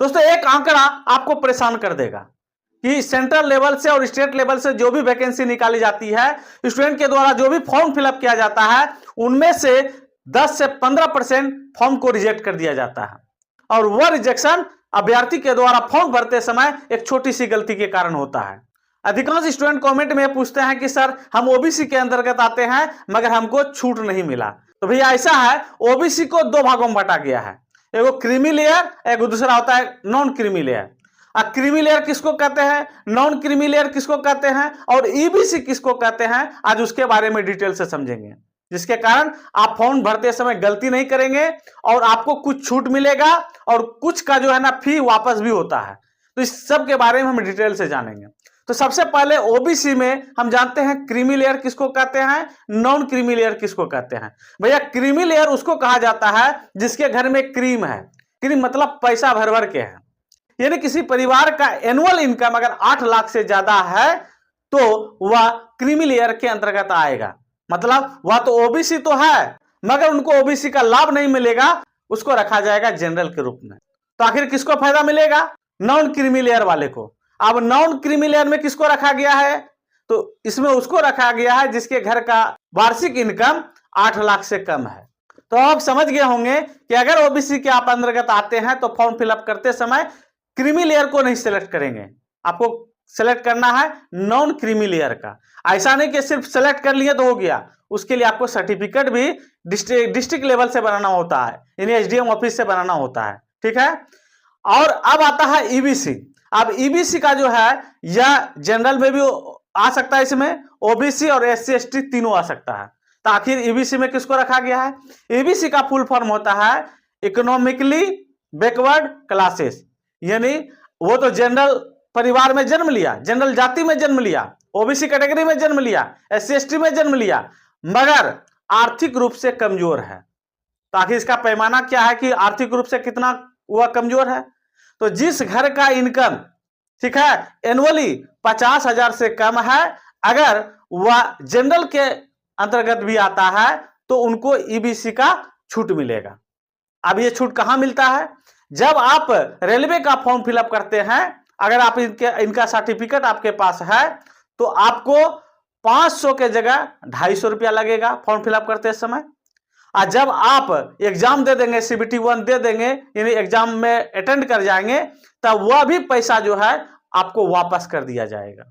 दोस्तों एक आंकड़ा आपको परेशान कर देगा कि सेंट्रल लेवल से और स्टेट लेवल से जो भी वैकेंसी निकाली जाती है, स्टूडेंट के द्वारा जो भी फॉर्म फिलअप किया जाता है, उनमें से 10 से 15% फॉर्म को रिजेक्ट कर दिया जाता है। और वह रिजेक्शन अभ्यर्थी के द्वारा फॉर्म भरते समय एक छोटी सी गलती के कारण होता है। अधिकांश स्टूडेंट कमेंट में पूछते हैं कि सर हम ओबीसी के अंतर्गत आते हैं मगर हमको छूट नहीं मिला। तो भैया ऐसा है, ओबीसी को दो भागों में बांटा गया है, एगो क्रीमी लेयर, एक दूसरा होता है non creamy layer. Creamy layer किसको कहते हैं, नॉन क्रीमी लेयर किसको कहते हैं और ईबीसी किसको कहते हैं, आज उसके बारे में डिटेल से समझेंगे, जिसके कारण आप फॉर्म भरते समय गलती नहीं करेंगे और आपको कुछ छूट मिलेगा और कुछ का जो है ना फी वापस भी होता है। तो इस सब के बारे में हम डिटेल से जानेंगे। तो सबसे पहले ओबीसी में हम जानते हैं क्रीमी लेयर किसको कहते हैं, नॉन क्रीमी लेयर किसको कहते हैं। भैया क्रीमी लेयर उसको कहा जाता है जिसके घर में क्रीम है। क्रीम मतलब पैसा भर भर के है, यानी किसी परिवार का एनुअल इनकम अगर 8 लाख से ज्यादा है तो वह क्रीमी लेयर के अंतर्गत आएगा। मतलब वह तो ओबीसी तो है मगर उनको ओबीसी का लाभ नहीं मिलेगा, उसको रखा जाएगा जनरल के रूप में। तो आखिर किसको फायदा मिलेगा, नॉन क्रीमी लेयर वाले को। अब नॉन क्रीमी लेयर में किसको रखा गया है, तो इसमें उसको रखा गया है जिसके घर का वार्षिक इनकम 8 लाख से कम है। तो आप समझ गए होंगे कि अगर ओबीसी के आप अंतर्गत आते हैं तो फॉर्म फिलअप करते समय क्रीमी लेयर को नहीं सिलेक्ट करेंगे, आपको सिलेक्ट करना है नॉन क्रीमी लेयर का। ऐसा नहीं कि सिर्फ सिलेक्ट कर लिए तो हो गया, उसके लिए आपको सर्टिफिकेट भी डिस्ट्रिक्ट लेवल से बनाना होता है, यानी एसडीएम ऑफिस से बनाना होता है, ठीक है। और अब आता है ईबीसी। अब ईबीसी का जो है यह जनरल में भी आ सकता है, इसमें ओबीसी और एससी एसटी तीनों आ सकता है। तो आखिर ईबीसी में किसको रखा गया है, ईबीसी का फुल फॉर्म होता है इकोनॉमिकली बैकवर्ड क्लासेस, यानी वो तो जनरल परिवार में जन्म लिया, जनरल जाति में जन्म लिया, ओबीसी कैटेगरी में जन्म लिया, एससी एसटी में जन्म लिया, मगर आर्थिक रूप से कमजोर है। तो आखिर इसका पैमाना क्या है कि आर्थिक रूप से कितना वह कमजोर है। तो जिस घर का इनकम, ठीक है, एनुअली 50,000 से कम है, अगर वह जनरल के अंतर्गत भी आता है तो उनको ईबीसी का छूट मिलेगा। अब ये छूट कहां मिलता है, जब आप रेलवे का फॉर्म फिलअप करते हैं, अगर आप इनका सर्टिफिकेट आपके पास है तो आपको 500 के जगह 250 रुपया लगेगा फॉर्म फिलअप करते समय। और जब आप एग्जाम दे देंगे, CBT 1 दे देंगे, यानी एग्जाम में अटेंड कर जाएंगे, तब वह भी पैसा जो है आपको वापस कर दिया जाएगा।